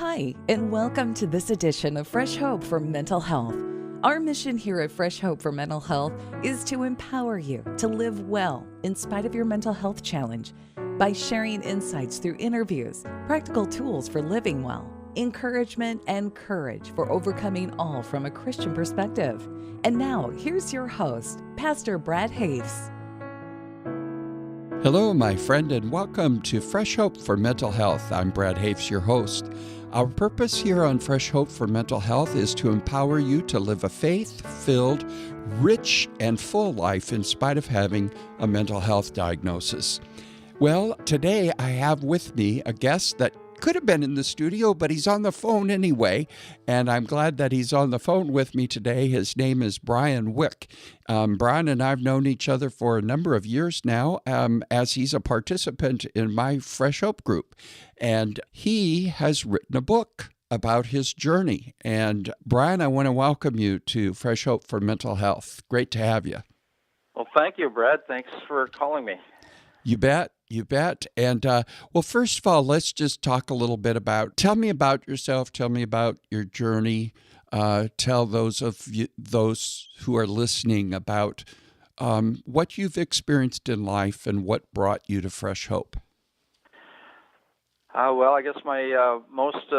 Hi, and welcome to this edition of Fresh Hope for Mental Health. Our mission here at Fresh Hope for Mental Health is to empower you to live well in spite of your mental health challenge by sharing insights through interviews, practical tools for living well, encouragement, and courage for overcoming all from a Christian perspective. And now, here's your host, Pastor Brad Hoefs. Hello, my friend, and welcome to Fresh Hope for Mental Health. I'm Brad Hoefs, your host. Our purpose here on Fresh Hope for Mental Health is to empower you to live a faith-filled, rich, and full life in spite of having a mental health diagnosis. Well, today I have with me a guest that could have been in the studio, but he's on the phone anyway, and I'm glad that he's on the phone with me today. His name is Brian Wieck. Brian and I have known each other for a number of years now, as he's a participant in my Fresh Hope group, and he has written a book about his journey. And Brian, I want to welcome you to Fresh Hope for Mental Health. Great to have you. Well, thank you, Brad. Thanks for calling me. You bet. You bet. And well, first of all, let's just talk a little bit tell me about yourself. Tell me about your journey. Tell those who are listening about what you've experienced in life and what brought you to Fresh Hope. Well, I guess my most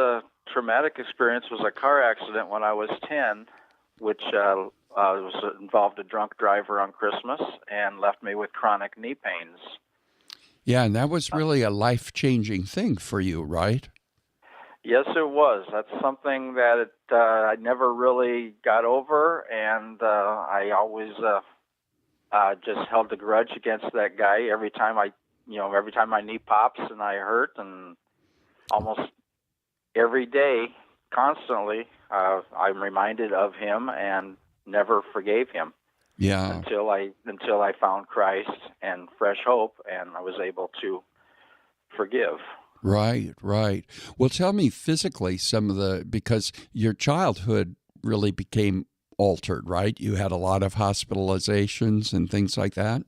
traumatic experience was a car accident when I was 10, which involved a drunk driver on Christmas and left me with chronic knee pains. Yeah, and that was really a life-changing thing for you, right? Yes, it was. That's something that I never really got over, and I always just held a grudge against that guy every time my knee pops and I hurt, and almost every day, constantly, I'm reminded of him and never forgave him. Yeah. Until I found Christ and Fresh Hope, and I was able to forgive. Right. Well, tell me physically because your childhood really became altered, right? You had a lot of hospitalizations and things like that?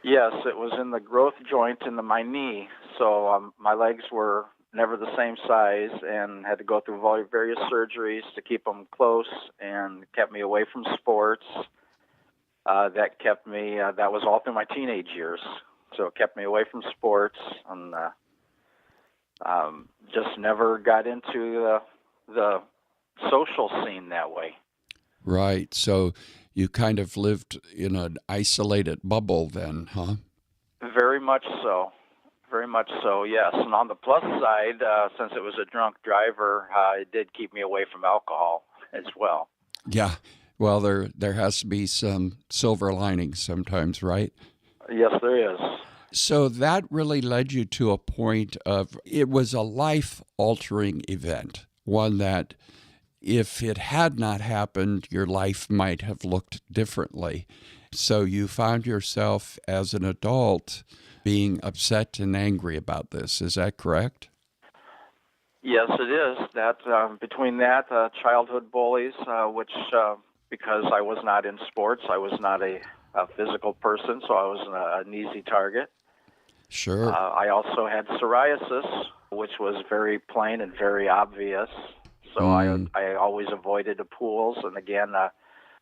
Yes, it was in the growth joint in my knee, so my legs were never the same size and had to go through various surgeries to keep them close and kept me away from sports. That was all through my teenage years. So it kept me away from sports and just never got into the social scene that way. Right. So you kind of lived in an isolated bubble then, huh? Very much so. Very much so, yes. And on the plus side, since it was a drunk driver, it did keep me away from alcohol as well. Yeah. Well, there has to be some silver linings sometimes, right? Yes, there is. So that really led you to a point it was a life-altering event, one that if it had not happened, your life might have looked differently. So you found yourself as an adult being upset and angry about this. Is that correct? Yes, it is. That between that, childhood bullies, which because I was not in sports, I was not a physical person, so I was an easy target. Sure. I also had psoriasis, which was very plain and very obvious. So I always avoided the pools. And again,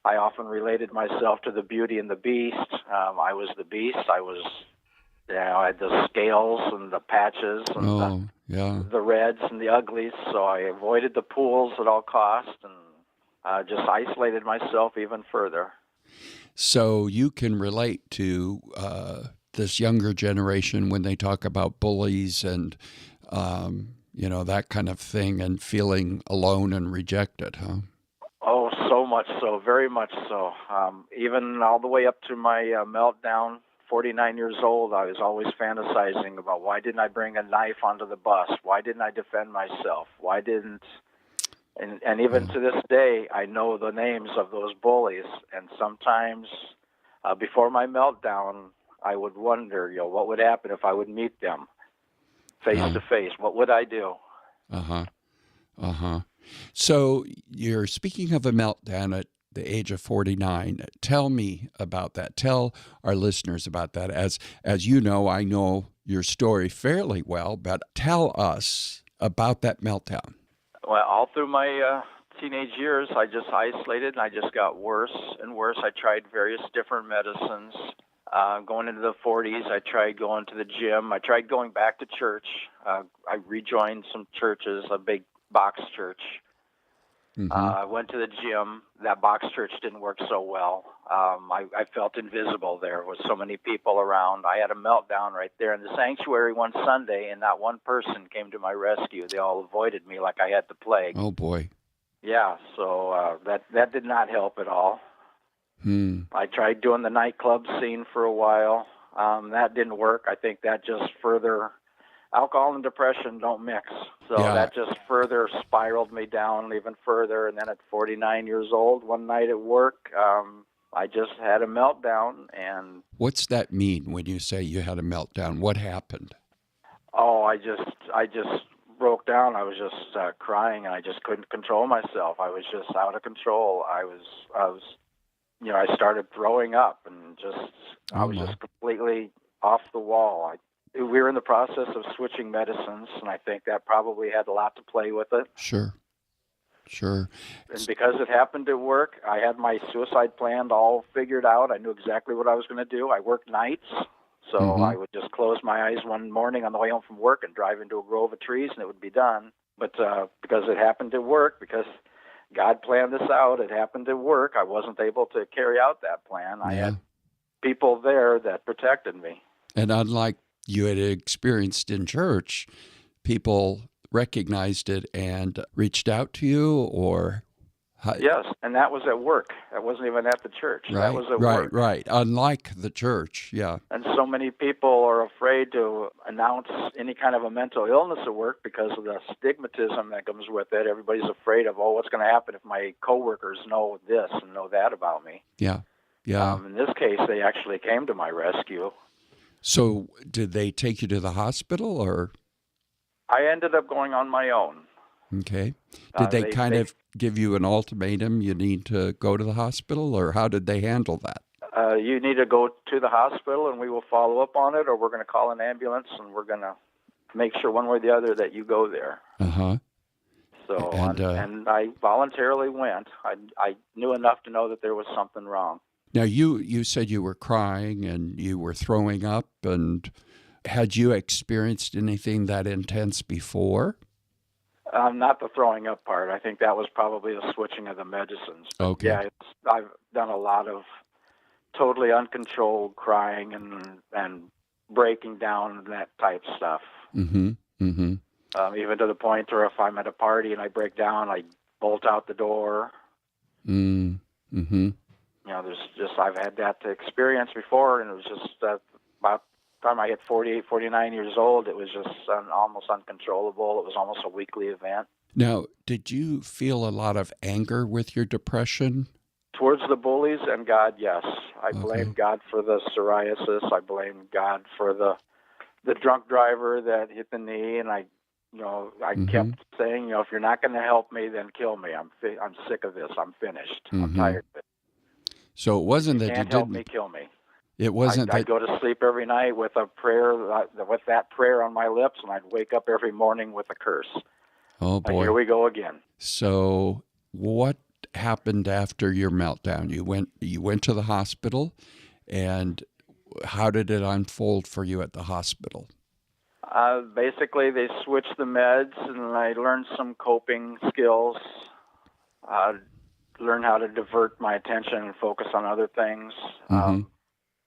I often related myself to the Beauty and the Beast. I was the Beast. I had the scales and the patches and the reds and the uglies. So I avoided the pools at all costs and just isolated myself even further. So you can relate to this younger generation when they talk about bullies and, that kind of thing and feeling alone and rejected, huh? Oh, so much so, very much so. Even all the way up to my meltdown, 49 years old, I was always fantasizing about why didn't I bring a knife onto the bus? Why didn't I defend myself? Why didn't... And even to this day, I know the names of those bullies. And sometimes before my meltdown, I would wonder, what would happen if I would meet them face to face? What would I do? So you're speaking of a meltdown at the age of 49. Tell me about that. Tell our listeners about that. As you know, I know your story fairly well, but tell us about that meltdown. Well, all through my teenage years, I just isolated, and I just got worse and worse. I tried various different medicines. Going into the 40s, I tried going to the gym. I tried going back to church. I rejoined some churches, a big box church. I went to the gym. That box church didn't work so well. I felt invisible there with so many people around. I had a meltdown right there in the sanctuary one Sunday, and not one person came to my rescue. They all avoided me like I had the plague. Oh, boy. Yeah, so that did not help at all. I tried doing the nightclub scene for a while. That didn't work. I think that just further... Alcohol and depression don't mix. So that just further spiraled me down even further. And then at 49 years old, one night at work, I just had a meltdown. And what's that mean when you say you had a meltdown? What happened? Oh, I just broke down. I was just crying, and I just couldn't control myself. I was just out of control. I started throwing up, and I was just completely off the wall. We were in the process of switching medicines, and I think that probably had a lot to play with it. Sure. And because it happened at work, I had my suicide plan all figured out. I knew exactly what I was going to do. I worked nights, so I would just close my eyes one morning on the way home from work and drive into a grove of trees, and it would be done. But because it happened at work, because God planned this out, it happened at work, I wasn't able to carry out that plan. I had people there that protected me. And unlike you had experienced in church, people recognized it and reached out to you, or yes, and that was at work. That wasn't even at the church. Right, that was at work. Right. Unlike the church, yeah. And so many people are afraid to announce any kind of a mental illness at work because of the stigmatism that comes with it. Everybody's afraid of, what's going to happen if my coworkers know this and know that about me? Yeah. In this case, they actually came to my rescue. So did they take you to the hospital, or? I ended up going on my own. Okay. Did they give you an ultimatum, you need to go to the hospital, or how did they handle that? You need to go to the hospital, and we will follow up on it, or we're going to call an ambulance, and we're going to make sure one way or the other that you go there. So, and I voluntarily went. I knew enough to know that there was something wrong. Now, you said you were crying and you were throwing up, and had you experienced anything that intense before? Not the throwing up part. I think that was probably the switching of the medicines. But okay. Yeah, I've done a lot of totally uncontrolled crying and breaking down and that type stuff. Even to the point where if I'm at a party and I break down, I bolt out the door. I've had that experience before, and it was just about the time I hit 48, 49 years old, it was just almost uncontrollable. It was almost a weekly event. Now, did you feel a lot of anger with your depression? Towards the bullies and God, yes. I blame God for the psoriasis. I blame God for the drunk driver that hit the knee, and I kept saying, if you're not going to help me, then kill me. I'm sick of this. I'm finished. I'm tired of it. So it wasn't that you can't help me, kill me. It wasn't that I'd go to sleep every night with a prayer, with that prayer on my lips, and I'd wake up every morning with a curse. Oh boy! Here we go again. So what happened after your meltdown? You went to the hospital, and how did it unfold for you at the hospital? Basically, they switched the meds, and I learned some coping skills. Learned how to divert my attention and focus on other things.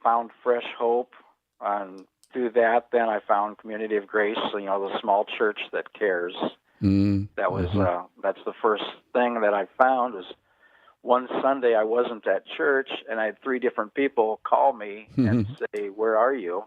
Found Fresh Hope, and through that, then I found Community of Grace. The small church that cares. That was that's the first thing that I found. Was one Sunday I wasn't at church, and I had 3 different people call me and say, "Where are you?"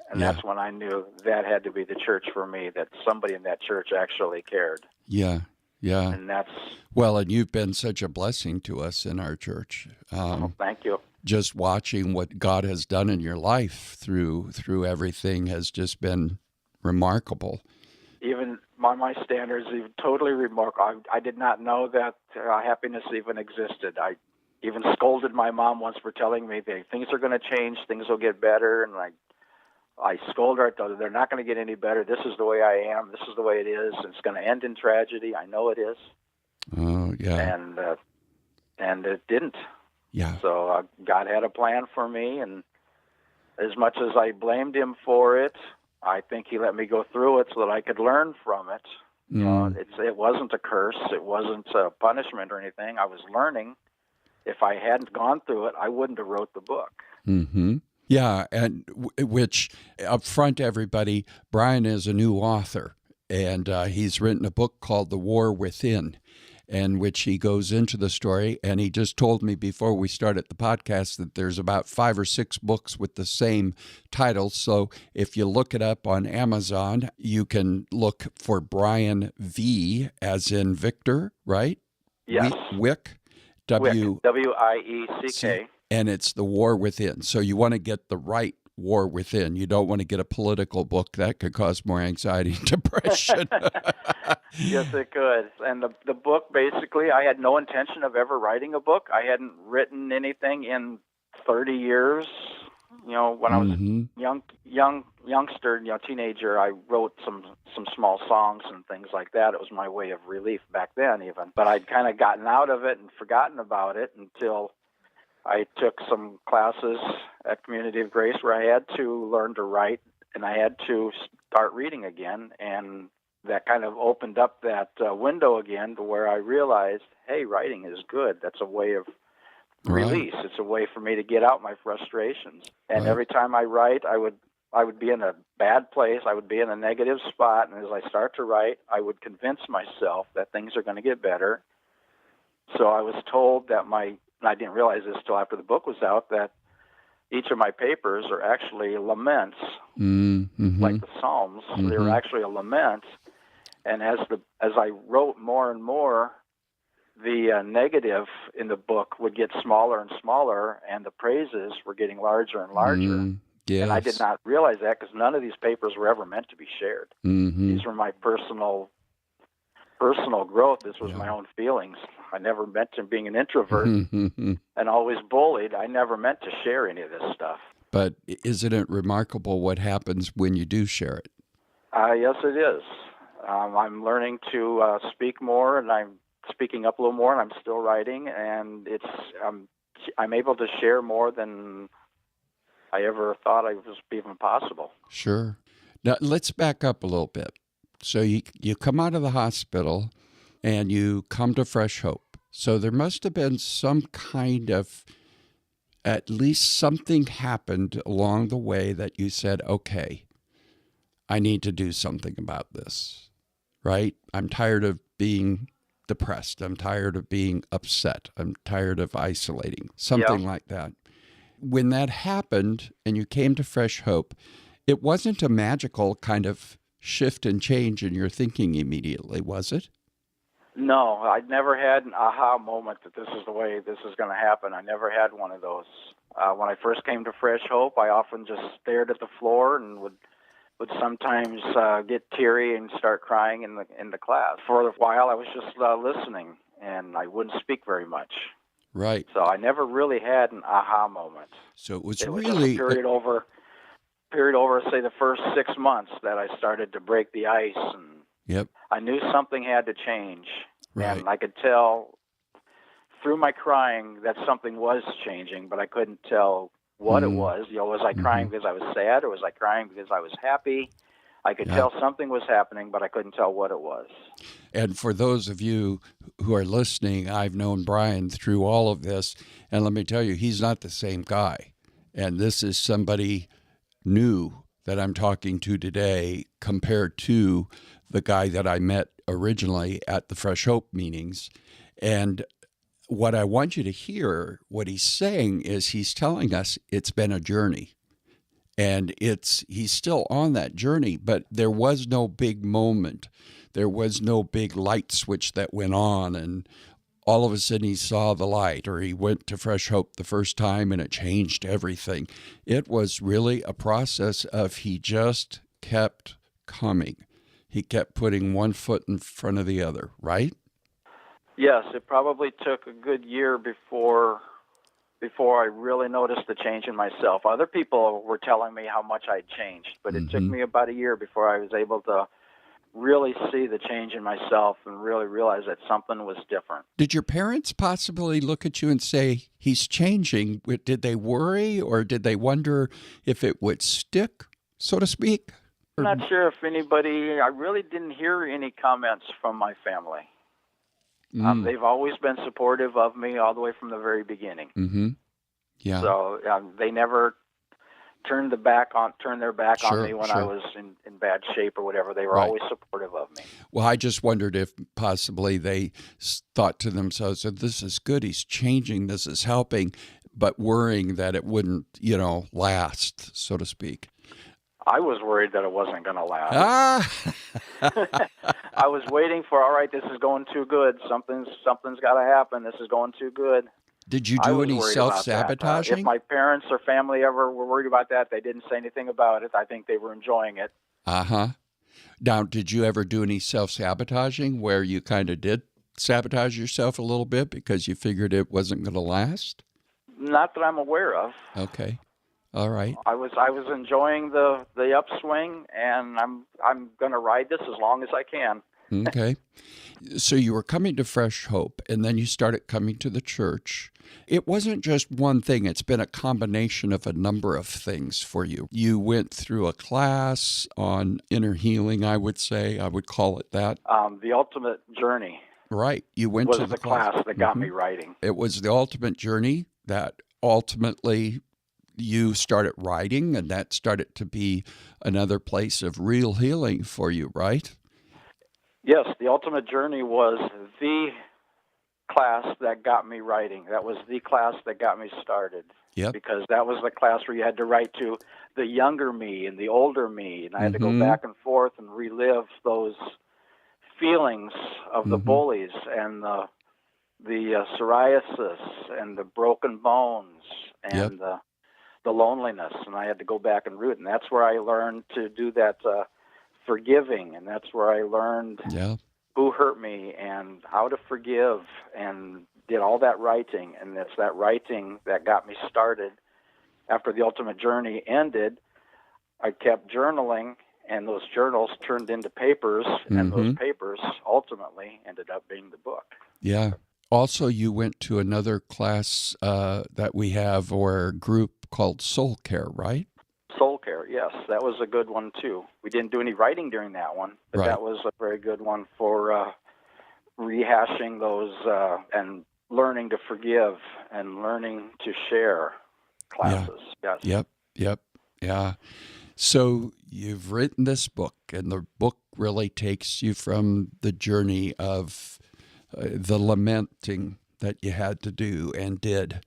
And that's when I knew that had to be the church for me. That somebody in that church actually cared. Yeah. And that's... Well, and you've been such a blessing to us in our church. Thank you. Just watching what God has done in your life through everything has just been remarkable. Even by my standards, even totally remarkable. I did not know that happiness even existed. I even scolded my mom once for telling me that things are going to change, things will get better, and I scold her. I told her, they're not going to get any better. This is the way I am. This is the way it is. It's going to end in tragedy. I know it is. Oh, yeah. And it didn't. Yeah. So God had a plan for me, and as much as I blamed him for it, I think he let me go through it so that I could learn from it. It wasn't a curse. It wasn't a punishment or anything. I was learning. If I hadn't gone through it, I wouldn't have wrote the book. Mm-hmm. Yeah, and which, up front, everybody, Brian is a new author, and he's written a book called The War Within, in which he goes into the story, and he just told me before we started the podcast that there's about 5 or 6 books with the same title. So if you look it up on Amazon, you can look for Brian V, as in Victor, right? Yes. Wieck. Wieck. And it's The War Within. So you want to get the right War Within. You don't want to get a political book. That could cause more anxiety and depression. Yes, it could. And the book, basically, I had no intention of ever writing a book. I hadn't written anything in 30 years. When I was youngster, teenager, I wrote some small songs and things like that. It was my way of relief back then, even. But I'd kind of gotten out of it and forgotten about it until I took some classes at Community of Grace where I had to learn to write, and I had to start reading again, and that kind of opened up that window again to where I realized, hey, writing is good. That's a way of release. Right. It's a way for me to get out my frustrations. And every time I write, I would be in a bad place. I would be in a negative spot, and as I start to write, I would convince myself that things are going to get better. So I was told that and I didn't realize this till after the book was out, that each of my papers are actually laments, like the Psalms. Mm-hmm. They were actually a lament. And as I wrote more and more, the negative in the book would get smaller and smaller, and the praises were getting larger and larger. Yes. And I did not realize that because none of these papers were ever meant to be shared. Mm-hmm. These were my personal growth. This was my own feelings. I never meant to, being an introvert and always bullied, I never meant to share any of this stuff. But isn't it remarkable what happens when you do share it? Yes, it is. I'm learning to speak more, and I'm speaking up a little more, and I'm still writing, and I'm able to share more than I ever thought I was even possible. Sure. Now, let's back up a little bit. So you come out of the hospital, and you come to Fresh Hope. So there must have been some kind of, at least something happened along the way that you said, okay, I need to do something about this, right? I'm tired of being depressed. I'm tired of being upset. I'm tired of isolating, something like that. When that happened and you came to Fresh Hope, it wasn't a magical kind of shift and change in your thinking immediately, was it? No, I'd never had an aha moment that this is the way this is going to happen. I never had one of those. When I first came to Fresh Hope, I often just stared at the floor and would sometimes get teary and start crying in the class. For a while, I was just listening, and I wouldn't speak very much. Right. So I never really had an aha moment. So it was just really a period over, say, the first 6 months that I started to break the ice, and I knew something had to change. Right. And I could tell through my crying that something was changing, but I couldn't tell what it was. Was I crying because I was sad, or was I crying because I was happy? I could tell something was happening, but I couldn't tell what it was. And for those of you who are listening, I've known Brian through all of this, and let me tell you, he's not the same guy. And this is somebody new that I'm talking to today compared to the guy that I met originally at the Fresh Hope meetings. And what I want you to hear, what he's saying is he's telling us it's been a journey. And he's still on that journey, but there was no big moment. There was no big light switch that went on, and all of a sudden he saw the light, or he went to Fresh Hope the first time and it changed everything. It was really a process of he just kept coming. He kept putting one foot in front of the other, right? Yes, it probably took a good year before before I really noticed the change in myself. Other people were telling me how much I'd changed, but it took me about a year before I was able to really see the change in myself and really realize that something was different. Did your parents possibly look at you and say, he's changing? Did they worry, or did they wonder if it would stick, so to speak? I'm not sure if anybody, I really didn't hear any comments from my family. They've always been supportive of me all the way from the very beginning. Mm-hmm. Yeah. So they never turned their back on me when I was in bad shape or whatever. They were always supportive of me. Well, I just wondered if possibly they thought to themselves, this is good, he's changing, this is helping, but worrying that it wouldn't, last, so to speak. I was worried that it wasn't going to last. I was waiting for, all right, this is going too good. Something's got to happen. This is going too good. Did you do any self-sabotaging? If my parents or family ever were worried about that, they didn't say anything about it. I think they were enjoying it. Uh-huh. Now, did you ever do any self-sabotaging where you kind of did sabotage yourself a little bit because you figured it wasn't going to last? Not that I'm aware of. Okay. All right. I was enjoying the upswing, and I'm going to ride this as long as I can. Okay. So you were coming to Fresh Hope, and then you started coming to the church. It wasn't just one thing. It's been a combination of a number of things for you. You went through a class on inner healing, I would say. I would call it that. The Ultimate Journey. Right. You went to the class that got me writing. It was the Ultimate Journey that ultimately you started writing, and that started to be another place of real healing for you, right? Yes, the Ultimate Journey was the class that got me writing. That was the class that got me started. Yep. Because that was the class where you had to write to the younger me and the older me, and I had to go back and forth and relive those feelings of the bullies and the psoriasis and the broken bones and the loneliness, and I had to go back and root, and that's where I learned to do that forgiving, and that's where I learned who hurt me and how to forgive, and did all that writing, and it's that writing that got me started. After the Ultimate Journey ended, I kept journaling, and those journals turned into papers, and those papers ultimately ended up being the book. Yeah. Also, you went to another class that we have, or group called Soul Care, right? Soul Care, yes. That was a good one, too. We didn't do any writing during that one, but that was a very good one for rehashing those and learning to forgive and learning to share classes. Yes. Yep. Yeah. So you've written this book, and the book really takes you from the journey of the lamenting that you had to do and did,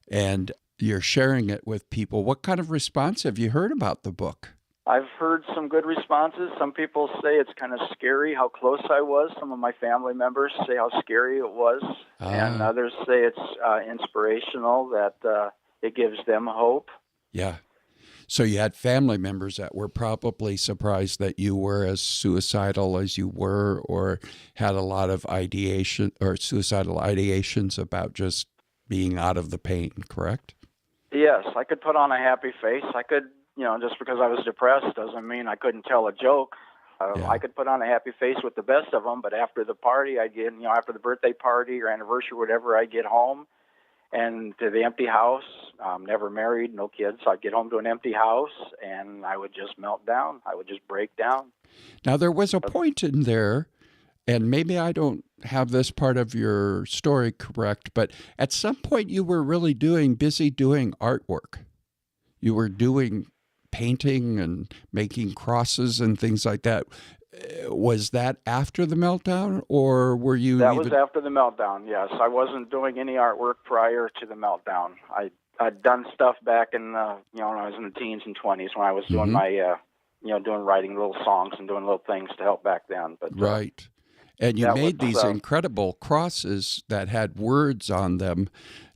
and you're sharing it with people. What kind of response have you heard about the book? I've heard some good responses. Some people say it's kind of scary how close I was. Some of my family members say how scary it was, and others say it's inspirational, that it gives them hope. Yeah. So you had family members that were probably surprised that you were as suicidal as you were, or had a lot of ideation or suicidal ideations about just being out of the pain, correct? Yes, I could put on a happy face. I could, just because I was depressed doesn't mean I couldn't tell a joke. I could put on a happy face with the best of them, but after the party, after the birthday party or anniversary or whatever, I'd get home and to the empty house. I'm never married, no kids. So I'd get home to an empty house, and I would just melt down. I would just break down. Now, there was a point in there, and maybe I don't have this part of your story correct, but at some point you were really busy doing artwork. You were doing painting and making crosses and things like that. Was that after the meltdown, or were you? That was after the meltdown, yes. I wasn't doing any artwork prior to the meltdown. I'd done stuff back in, when I was in the teens and 20s, when I was doing my, writing little songs and doing little things to help back then. But right. And you made these incredible crosses that had words on them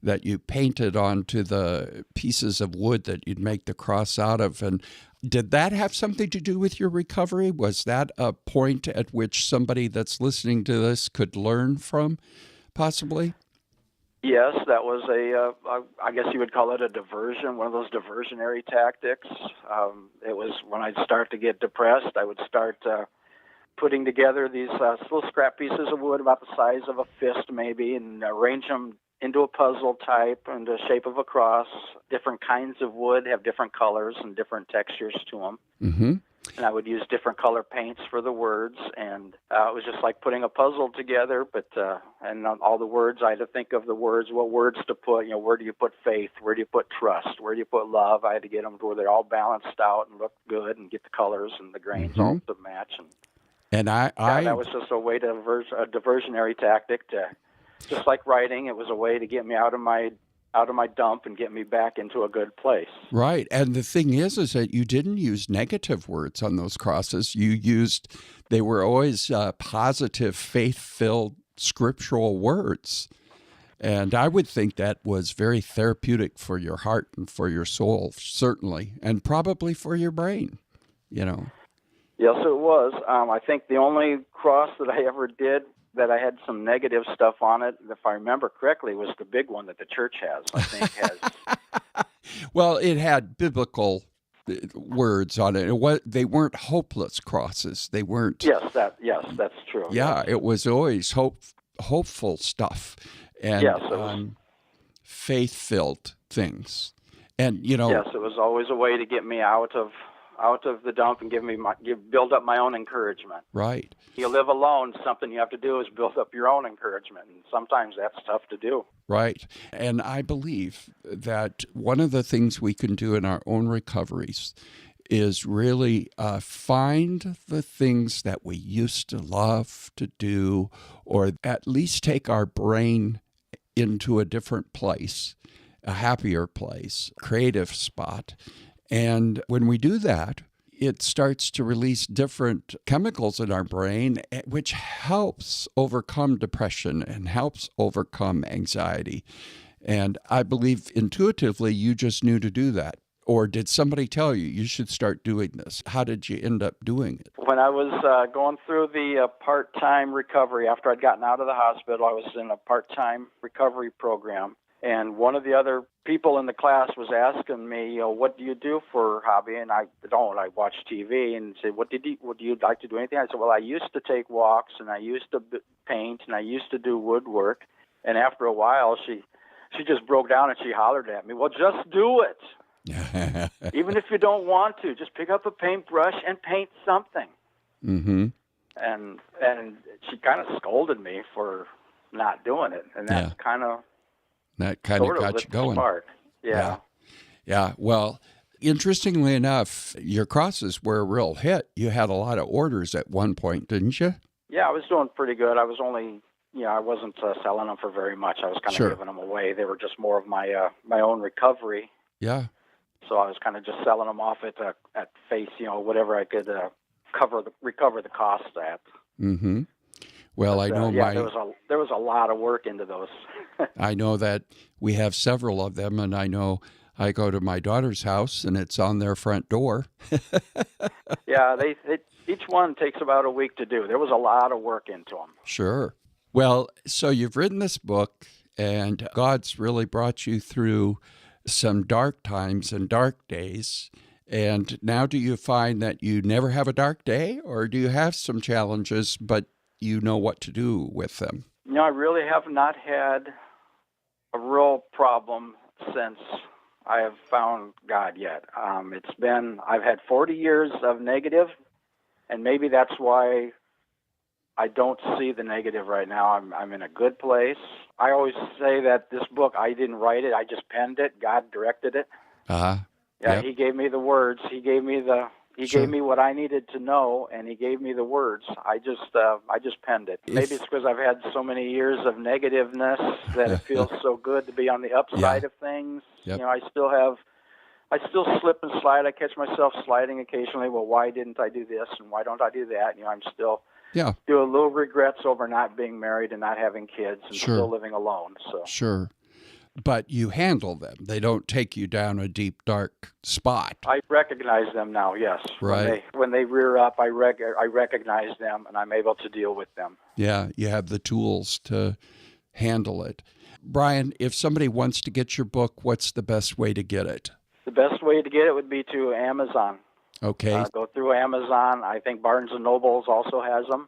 that you painted onto the pieces of wood that you'd make the cross out of. And did that have something to do with your recovery? Was that a point at which somebody that's listening to this could learn from, possibly? Yes, that was I guess you would call it a diversion, one of those diversionary tactics. It was when I'd start to get depressed, I would start putting together these little scrap pieces of wood about the size of a fist maybe and arrange them into a puzzle type in the shape of a cross. Different kinds of wood have different colors and different textures to them. Mm-hmm. And I would use different color paints for the words, and it was just like putting a puzzle together. But and all the words, I had to think of the words, what words to put. Where do you put faith? Where do you put trust? Where do you put love? I had to get them to where they're all balanced out and look good, and get the colors and the grains all to match. And that was just a way to a diversionary tactic to, just like writing. It was a way to get me out of my dump and get me back into a good place. Right. And the thing is that you didn't use negative words on those crosses. They were always positive, faith-filled scriptural words. And I would think that was very therapeutic for your heart and for your soul, certainly, and probably for your brain, Yes, it was. I think the only cross that I ever did that I had some negative stuff on it, if I remember correctly, was the big one that the church has, I think has. Well, it had biblical words on it. They weren't hopeless crosses. They weren't. Yes, that's true. Yeah, it was always hopeful stuff and yes, it was, faith-filled things. And yes, it was always a way to get me out of the dump and build up my own encouragement. Right. You live alone, something you have to do is build up your own encouragement, and sometimes that's tough to do. Right. And I believe that one of the things we can do in our own recoveries is really find the things that we used to love to do, or at least take our brain into a different place, a happier place, creative spot. And when we do that, it starts to release different chemicals in our brain, which helps overcome depression and helps overcome anxiety. And I believe intuitively you just knew to do that. Or did somebody tell you should start doing this? How did you end up doing it? When I was going through the part-time recovery, after I'd gotten out of the hospital, I was in a part-time recovery program. And one of the other people in the class was asking me, what do you do for a hobby? And I don't. I watch TV and said, would you like to do anything? I said, well, I used to take walks and I used to paint and I used to do woodwork. And after a while, she just broke down and she hollered at me, well, just do it. Even if you don't want to, just pick up a paintbrush and paint something. Mm-hmm. And she kind of scolded me for not doing it. And that kind of got you going. Yeah. Well, interestingly enough, your crosses were a real hit. You had a lot of orders at one point, didn't you? Yeah, I was doing pretty good. I was only, I wasn't selling them for very much. I was kind of giving them away. They were just more of my own recovery. Yeah. So I was kind of just selling them off at face, whatever I could recover the cost at. Mm-hmm. Well, I know there was a lot of work into those. I know that we have several of them, and I know I go to my daughter's house, and it's on their front door. Yeah, each one takes about a week to do. There was a lot of work into them. Sure. Well, so you've written this book, and God's really brought you through some dark times and dark days. And now do you find that you never have a dark day, or do you have some challenges, but you know what to do with them? I really have not had a real problem since I have found God yet. I've had 40 years of negative, and maybe that's why I don't see the negative right now. I'm in a good place. I always say that this book, I didn't write it. I just penned it. God directed it. Uh-huh. Yeah, He gave me the words. He gave me gave me what I needed to know, and He gave me the words. I just penned it. Maybe it's because I've had so many years of negativeness that it feels so good to be on the upside of things. Yep. I still slip and slide. I catch myself sliding occasionally. Well, why didn't I do this, and why don't I do that? I'm still do a little regrets over not being married and not having kids and still living alone. So Sure. But you handle them. They don't take you down a deep, dark spot. I recognize them now, yes. Right. When they rear up, I recognize them, and I'm able to deal with them. Yeah, you have the tools to handle it. Brian, if somebody wants to get your book, what's the best way to get it? The best way to get it would be to Amazon. Okay. Go through Amazon. I think Barnes & Noble also has them.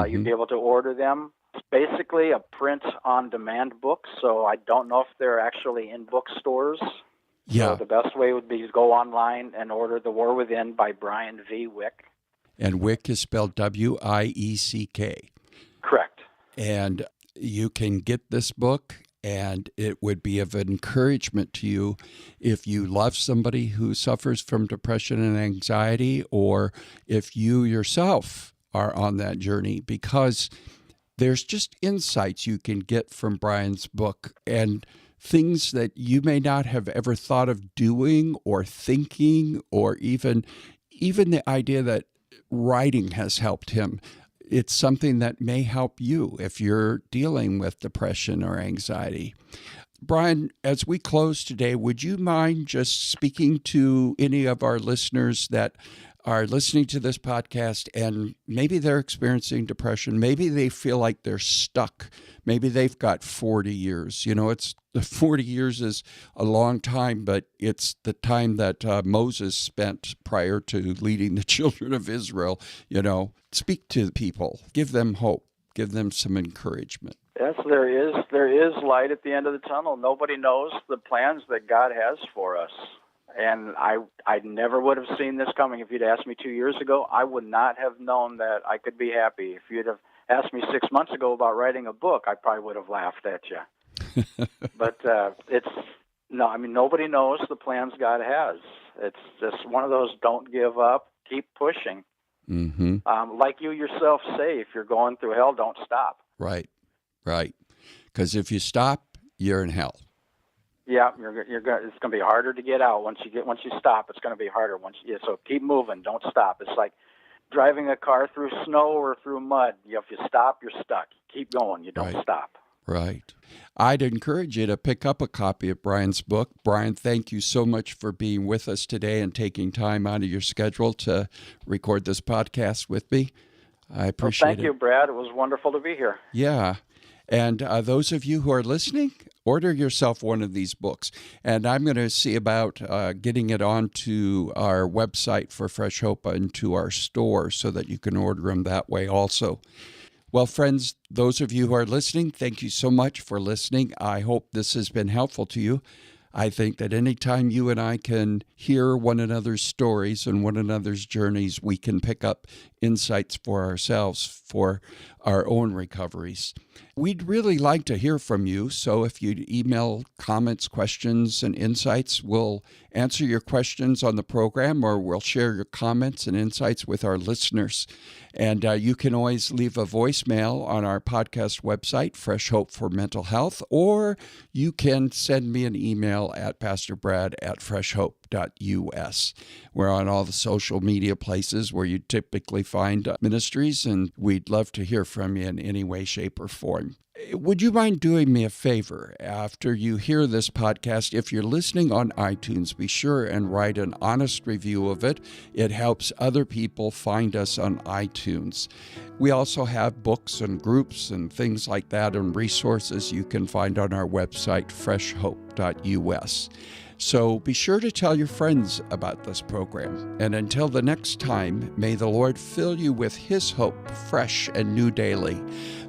You'd be able to order them. It's basically a print-on-demand book, so I don't know if they're actually in bookstores. Yeah. So the best way would be to go online and order The War Within by Brian V. Wieck. And Wieck is spelled W-I-E-C-K. Correct. And you can get this book, and it would be of encouragement to you if you love somebody who suffers from depression and anxiety, or if you yourself are on that journey, because there's just insights you can get from Brian's book and things that you may not have ever thought of doing or thinking, or even the idea that writing has helped him. It's something that may help you if you're dealing with depression or anxiety. Brian, as we close today, would you mind just speaking to any of our listeners that are listening to this podcast and maybe they're experiencing depression? Maybe they feel like they're stuck. Maybe they've got 40 years. You know, 40 years is a long time, but it's the time that Moses spent prior to leading the children of Israel. You know, speak to the people, give them hope, give them some encouragement. Yes, there is light at the end of the tunnel. Nobody knows the plans that God has for us. And I never would have seen this coming. If you'd asked me 2 years ago, I would not have known that I could be happy. If you'd have asked me 6 months ago about writing a book, I probably would have laughed at you. But nobody knows the plans God has. It's just one of those, don't give up, keep pushing. Mm-hmm. Like you yourself say, if you're going through hell, don't stop. Right. Because if you stop, you're in hell. Yeah, it's going to be harder to get out. Once you stop, it's going to be harder. So keep moving, don't stop. It's like driving a car through snow or through mud. If you stop, you're stuck. Keep going. You don't stop. Right. I'd encourage you to pick up a copy of Brian's book. Brian, thank you so much for being with us today and taking time out of your schedule to record this podcast with me. I appreciate it. Thank you, Brad. It was wonderful to be here. Yeah. And those of you who are listening, order yourself one of these books. And I'm going to see about getting it onto our website for Fresh Hope and to our store so that you can order them that way also. Well, friends, those of you who are listening, thank you so much for listening. I hope this has been helpful to you. I think that anytime you and I can hear one another's stories and one another's journeys, we can pick up insights for ourselves for our own recoveries. We'd really like to hear from you, so if you'd email comments, questions, and insights, we'll answer your questions on the program, or we'll share your comments and insights with our listeners. And you can always leave a voicemail on our podcast website, Fresh Hope for Mental Health, or you can send me an email at pastorbrad@freshhope.us. We're on all the social media places where you typically find ministries, and we'd love to hear from you in any way, shape, or form. Would you mind doing me a favor? After you hear this podcast, if you're listening on iTunes, be sure and write an honest review of it. It helps other people find us on iTunes. We also have books and groups and things like that and resources you can find on our website, freshhope.us. So be sure to tell your friends about this program. And until the next time, may the Lord fill you with His hope, fresh and new daily.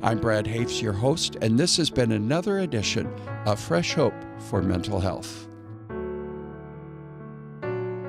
I'm Brad Hoefs, your host, and this has been another edition of Fresh Hope for Mental Health.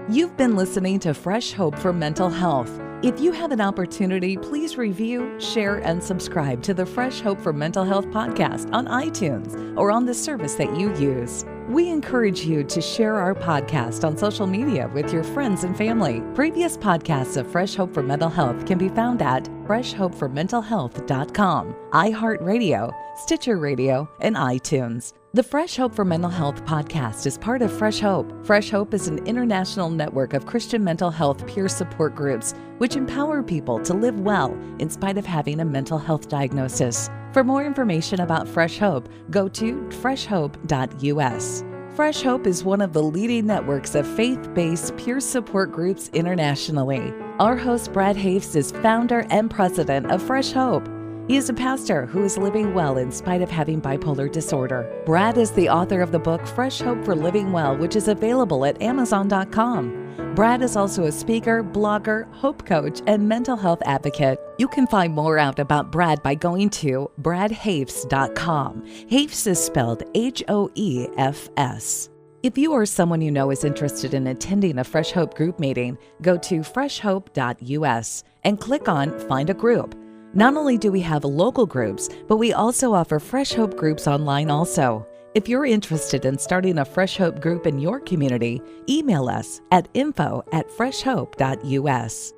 You've been listening to Fresh Hope for Mental Health. If you have an opportunity, please review, share, and subscribe to the Fresh Hope for Mental Health podcast on iTunes or on the service that you use. We encourage you to share our podcast on social media with your friends and family. Previous podcasts of Fresh Hope for Mental Health can be found at freshhopeformentalhealth.com, iHeartRadio, Stitcher Radio, and iTunes. The Fresh Hope for Mental Health podcast is part of Fresh Hope. Fresh Hope is an international network of Christian mental health peer support groups which empower people to live well in spite of having a mental health diagnosis. For more information about Fresh Hope, go to freshhope.us. Fresh Hope is one of the leading networks of faith-based peer support groups internationally. Our host, Brad Hoefs, is founder and president of Fresh Hope. He is a pastor who is living well in spite of having bipolar disorder. Brad is the author of the book Fresh Hope for Living Well, which is available at Amazon.com. Brad is also a speaker, blogger, hope coach, and mental health advocate. You can find more out about Brad by going to bradhoefs.com. Hoefs is spelled Hoefs. If you or someone you know is interested in attending a Fresh Hope group meeting, go to freshhope.us and click on Find a Group. Not only do we have local groups, but we also offer Fresh Hope groups online also. If you're interested in starting a Fresh Hope group in your community, email us at info@freshhope.us.